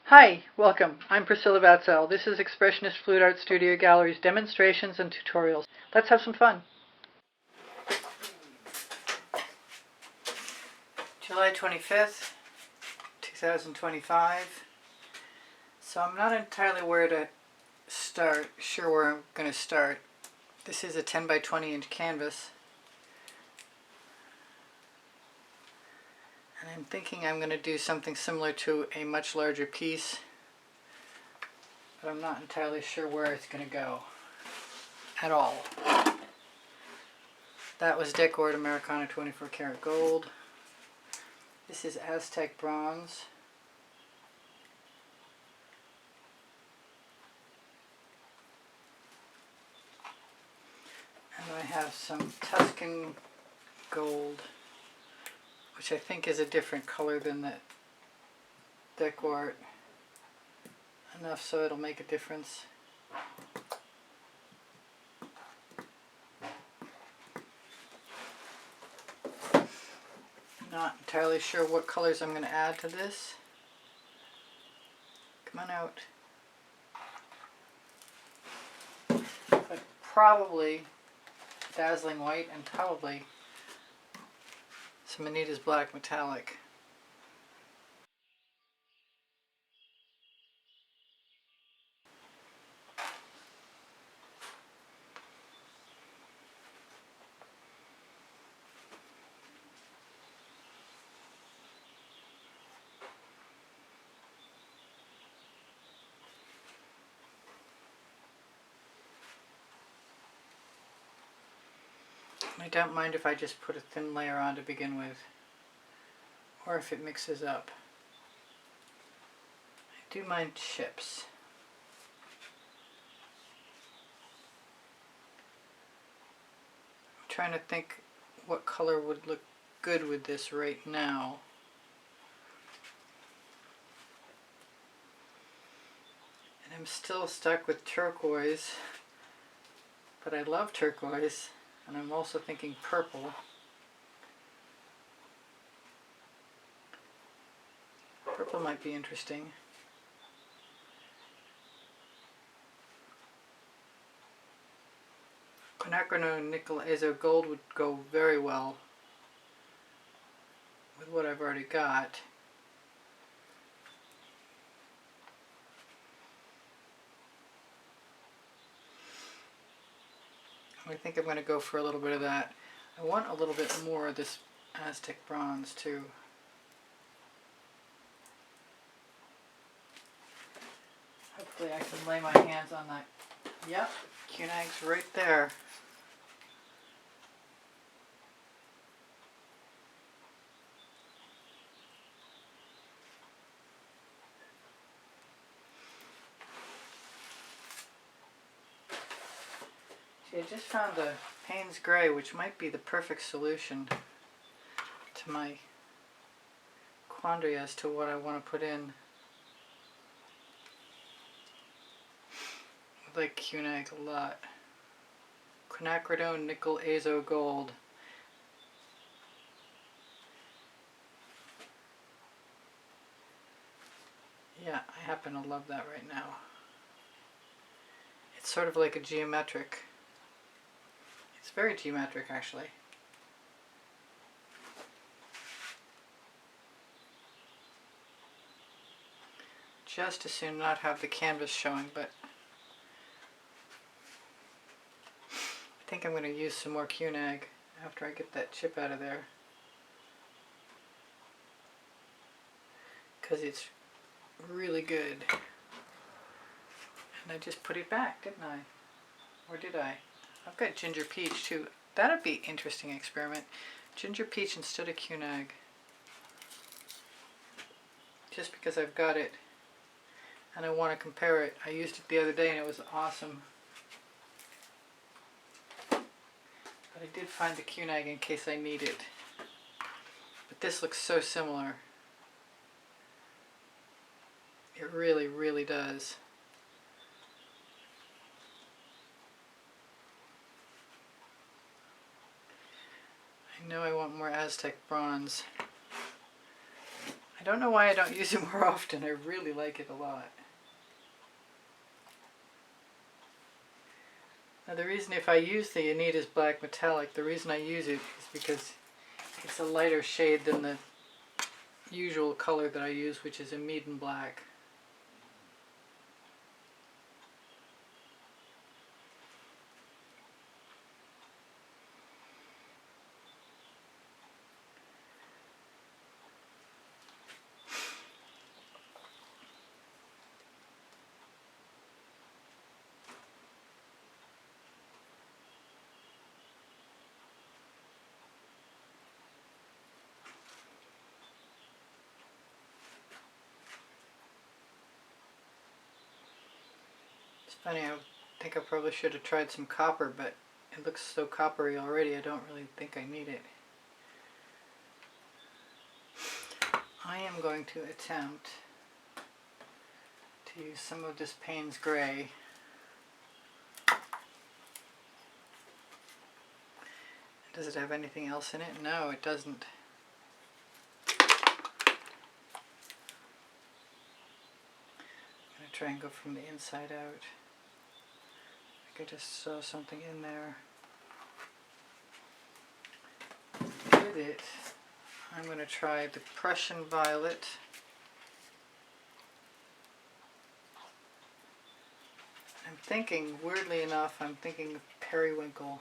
Hi, welcome. I'm Priscilla Batzell. This is Expressionist Fluid Art Studio Gallery's demonstrations and tutorials. Let's have some fun. July 25th, 2025. So I'm not entirely sure where I'm going to start. This is a 10 by 20 inch canvas. And I'm thinking I'm going to do something similar to a much larger piece, but I'm not entirely sure where it's going to go at all. That was Decoart Americana 24 karat gold. This is Aztec Bronze. And I have some Tuscan gold, which I think is a different color than the Decoart. Enough so it'll make a difference. Not entirely sure what colors I'm going to add to this. Come on out. But probably dazzling white and probably some Anita's black metallic. I don't mind if I just put a thin layer on to begin with, or if it mixes up. I do mind chips. I'm trying to think what color would look good with this right now. And I'm still stuck with turquoise, but I love turquoise. And I'm also thinking purple. Purple might be interesting. Quinacridone nickel azo gold would go very well with what I've already got. I think I'm going to go for a little bit of that. I want a little bit more of this Aztec bronze too. Hopefully I can lay my hands on that. Yep, Cunag's right there. See, I just found the Paynes Gray, which might be the perfect solution to my quandary as to what I want to put in. I like Cunag a lot. Quinacridone nickel azo gold. Yeah, I happen to love that right now. It's sort of like a geometric. It's very geometric actually. Just as soon not have the canvas showing, but I think I'm going to use some more Cunag after I get that chip out of there, because it's really good. And I just put it back, didn't I? Or did I? I've got ginger peach too. That'd be an interesting experiment. Ginger peach instead of Cunag. Just because I've got it and I want to compare it. I used it the other day and it was awesome. But I did find the Cunag in case I need it. But this looks so similar. It really, really does. I know I want more Aztec bronze. I don't know why I don't use it more often. I really like it a lot. Now the reason if I use the Anita's Black Metallic, the reason I use it is because it's a lighter shade than the usual color that I use, which is a Meaden Black. Funny, I think I probably should have tried some copper, but it looks so coppery already, I don't really think I need it. I am going to attempt to use some of this Paynes Gray. Does it have anything else in it? No, it doesn't. I'm going to try and go from the inside out. I think I just saw something in there. With it, I'm going to try the Prussian Violet. I'm thinking, weirdly enough, I'm thinking of Periwinkle.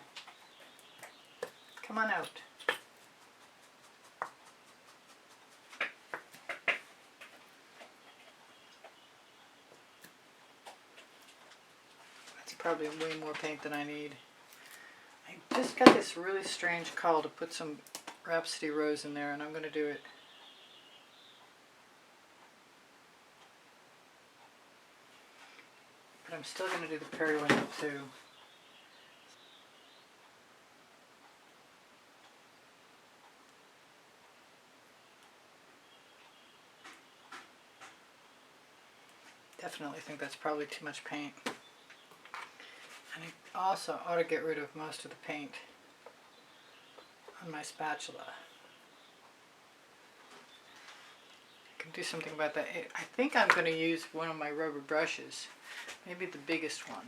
Come on out. That's probably way more paint than I need. I just got this really strange call to put some Rhapsody Rose in there, and I'm going to do it. But I'm still going to do the Periwinkle too. Definitely think that's probably too much paint. And I also ought to get rid of most of the paint on my spatula. I can do something about that. I think I'm going to use one of my rubber brushes, maybe the biggest one.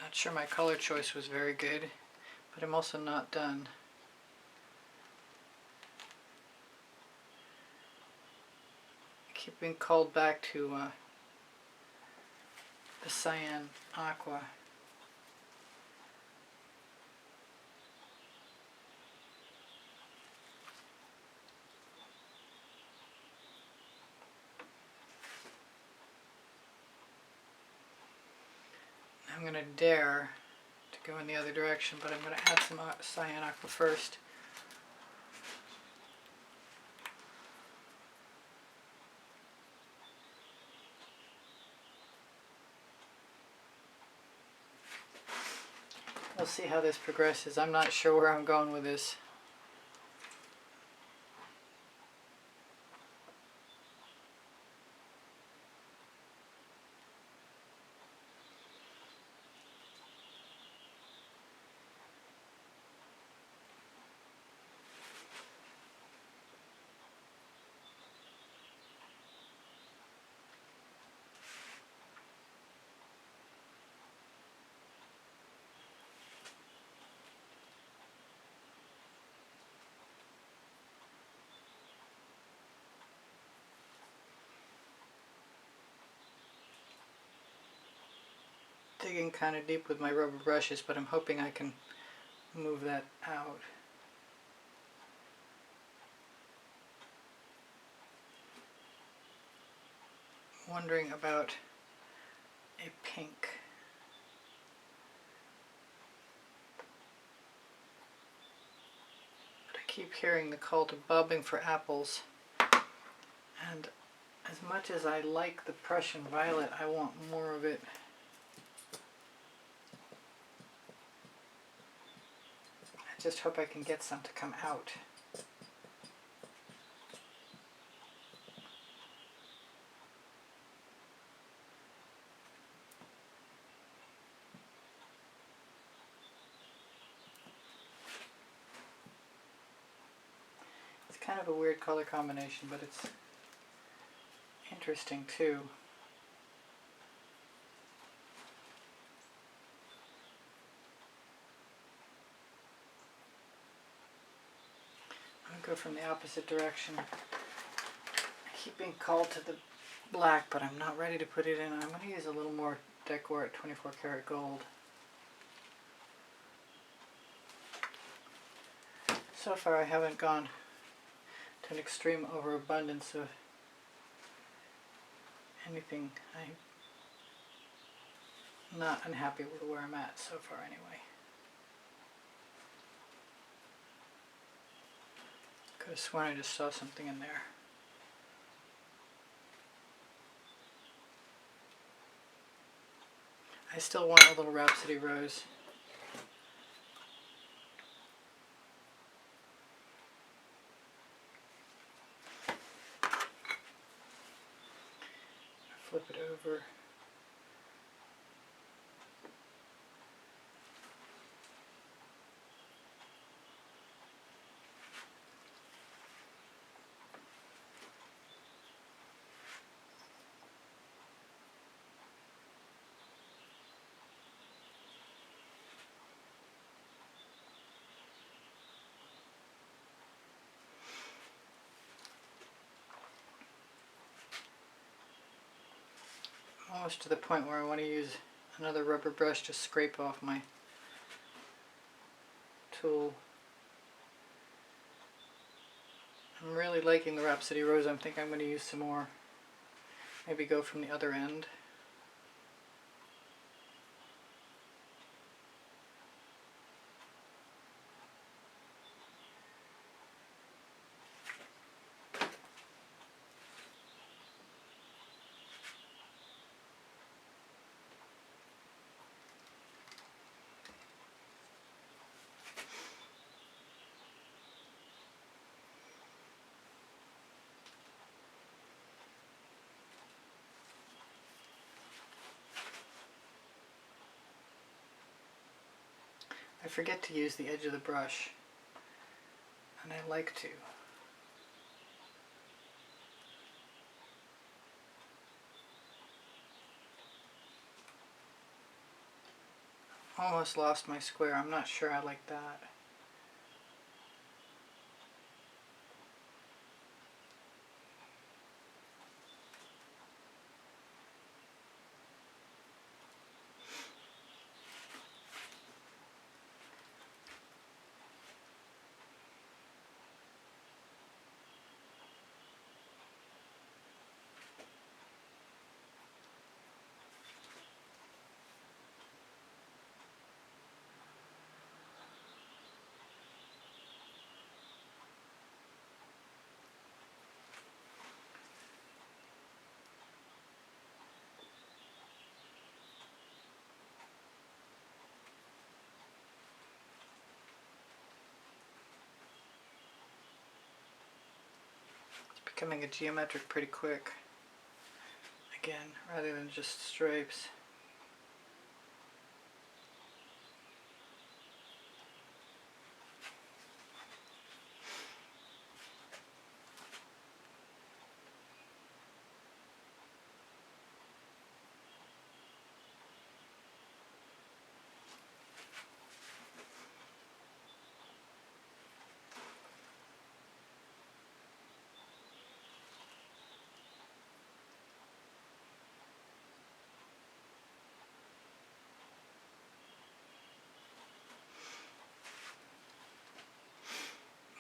Not sure my color choice was very good, but I'm also not done. I keep being called back to the Cyan Aqua. I'm going to dare to go in the other direction, but I'm going to add some Cyan Aqua first. We'll see how this progresses. I'm not sure where I'm going with this. Digging kind of deep with my rubber brushes, but I'm hoping I can move that out. Wondering about a pink. keep hearing the call to bobbing for apples, and as much as I like the Prussian violet, I want more of it. I just hope I can get some to come out. It's kind of a weird color combination, but it's interesting too. I'm going to go from the opposite direction. I keep being called to the black, but I'm not ready to put it in. I'm going to use a little more Decoart 24 karat gold. So far I haven't gone to an extreme overabundance of anything. I'm not unhappy with where I'm at so far anyway. Could have sworn I just saw something in there. I still want a little Rhapsody Rose. Flip it over. Almost to the point where I want to use another rubber brush to scrape off my tool. I'm really liking the Rhapsody Rose. I think I'm going to use some more. Maybe go from the other end. I forget to use the edge of the brush, and I like to. Almost lost my square. I'm not sure I like that. Becoming a geometric pretty quick again, rather than just stripes.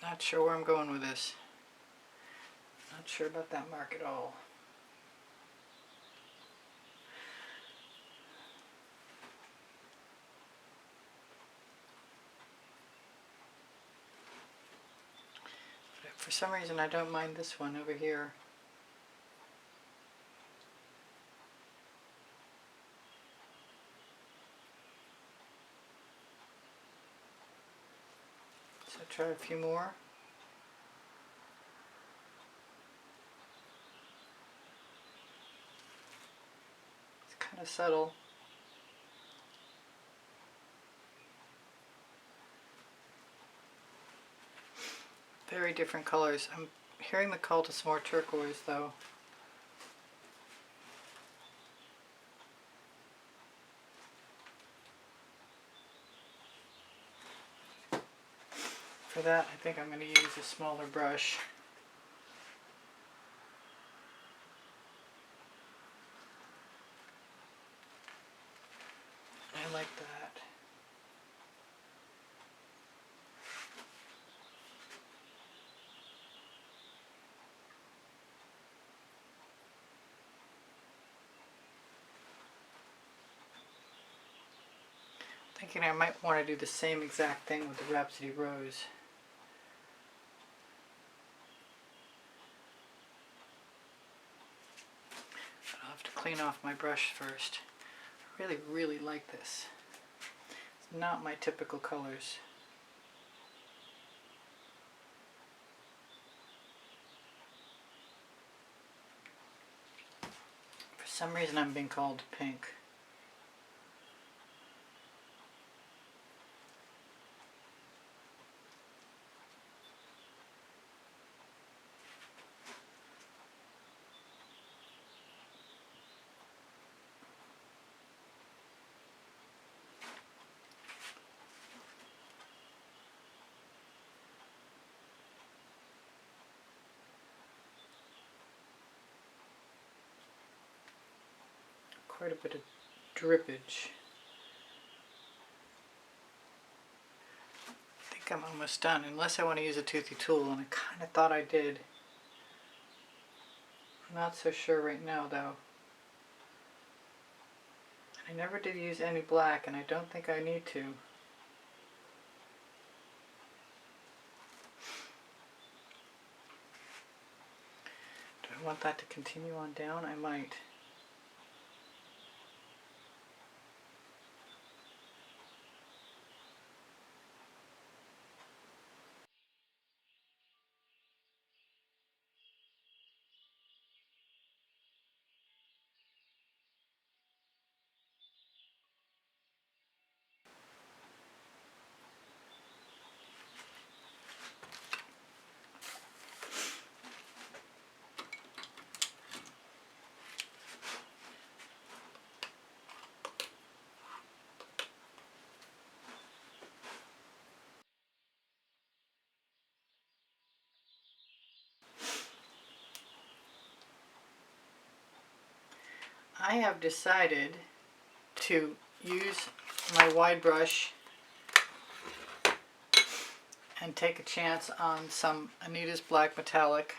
Not sure where I'm going with this. Not sure about that mark at all. some reason I don't mind this one over here. So try a few more. It's kind of subtle. Very different colors. I'm hearing the call to some more turquoise though. For that, I think I'm going to use a smaller brush. I like that. Thinking I might want to do the same exact thing with the Rhapsody Rose. I'll have to clean off my brush first. I really, really like this. It's not my typical colors. For some reason I'm being called pink. Quite a bit of drippage. I think I'm almost done, unless I want to use a toothy tool, and I kind of thought I did. I'm not so sure right now though. I never did use any black, and I don't think I need to. Do I want that to continue on down? I might. I have decided to use my wide brush and take a chance on some Anita's Black Metallic.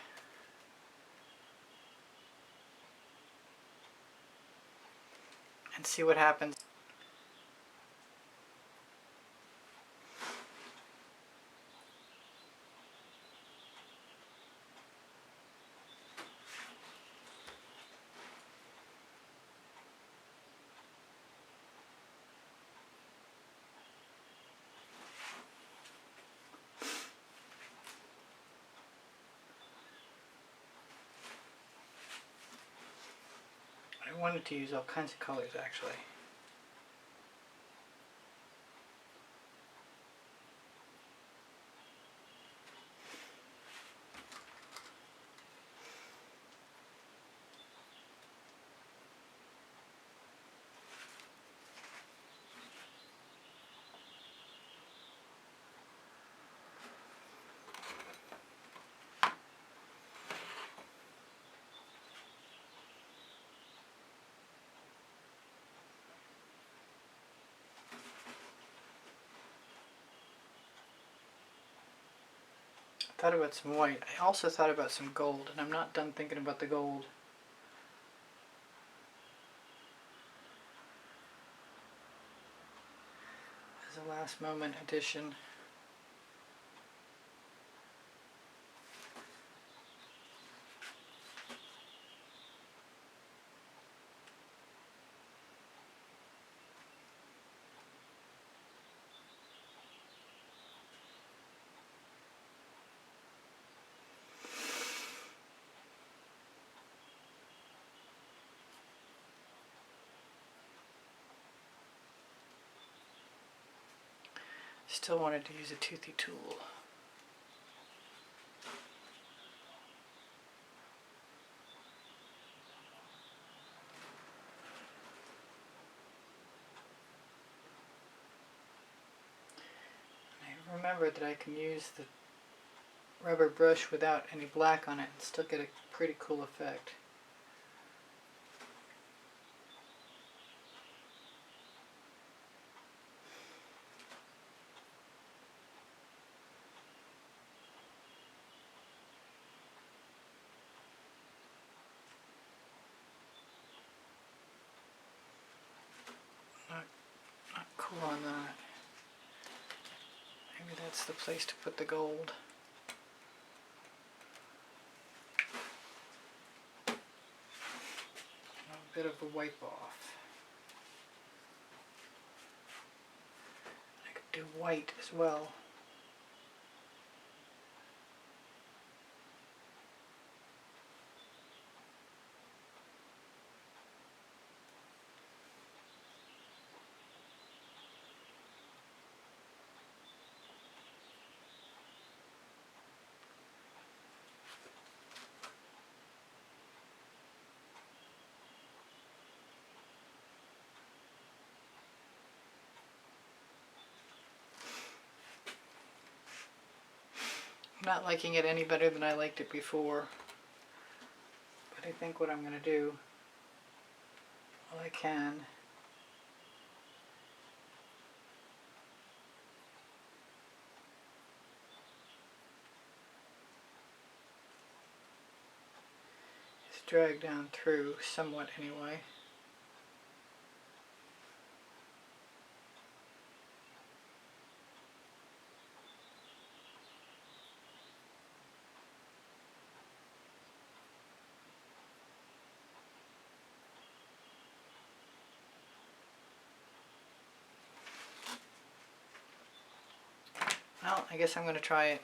And see what happens. I wanted to use all kinds of colors actually. Thought about some white. I also thought about some gold, and I'm not done thinking about the gold. As a last moment addition. Still wanted to use a toothy tool. I remembered that I can use the rubber brush without any black on it and still get a pretty cool effect. Not cool on that. Maybe that's the place to put the gold. A bit of a wipe off. I could do white as well. I'm not liking it any better than I liked it before, but I think what I'm going to do, all I can, is drag down through somewhat anyway. Well, I guess I'm going to try it.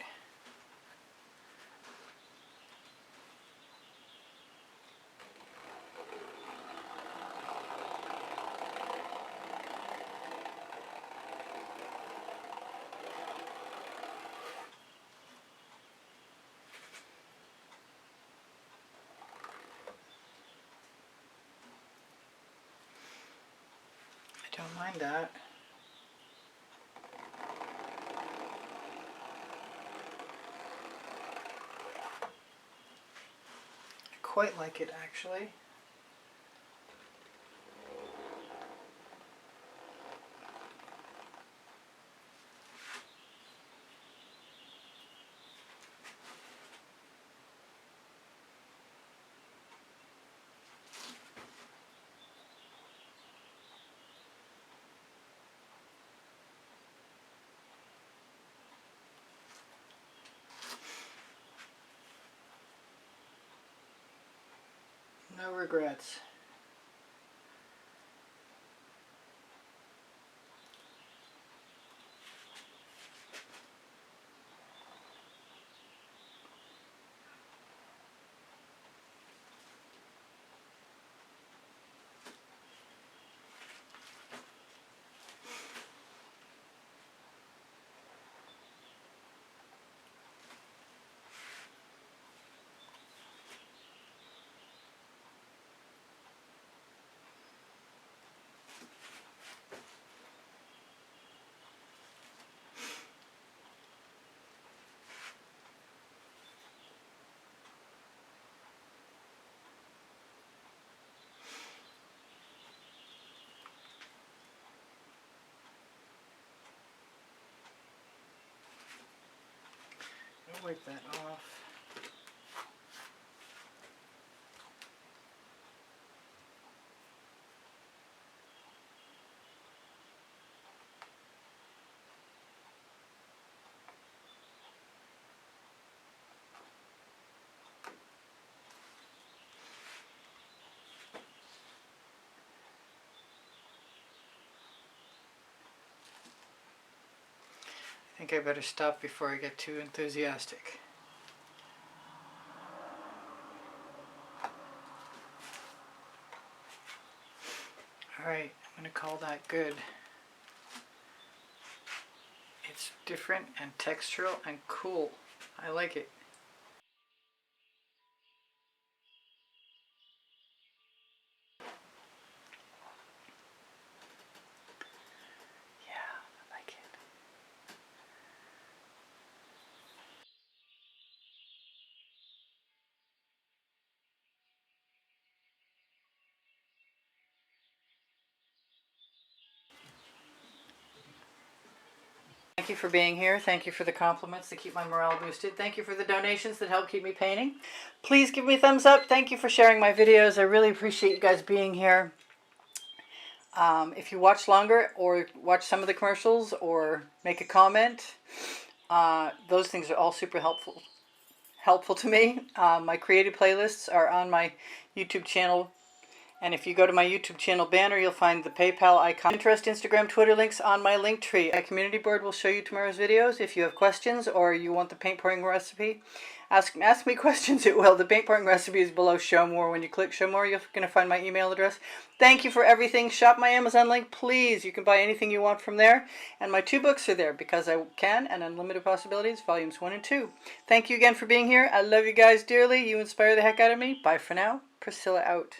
I don't mind that. Quite like it actually. No regrets. I'll wipe that off. I think I better stop before I get too enthusiastic. Alright, I'm going to call that good. It's It's different and textural and cool. I like it. Thank you for being here. Thank you for the compliments that keep my morale boosted. Thank you for the donations that help keep me painting. Please give me a thumbs up. Thank you for sharing my videos. I really appreciate you guys being here. If you watch longer or watch some of the commercials or make a comment, those things are all super helpful to me. My creative playlists are on my YouTube channel. And if you go to my YouTube channel banner, you'll find the PayPal icon. Pinterest, Instagram, Twitter links on my link tree. My community board will show you tomorrow's videos. If you have questions or you want the paint pouring recipe, ask me questions. It will. The paint pouring recipe is below Show More. When you click Show More, you're going to find my email address. Thank you for everything. Shop my Amazon link, please. You can buy anything you want from there. And my 2 books are there, Because I Can and Unlimited Possibilities, Volumes 1 and 2. Thank you again for being here. I love you guys dearly. You inspire the heck out of me. Bye for now. Priscilla out.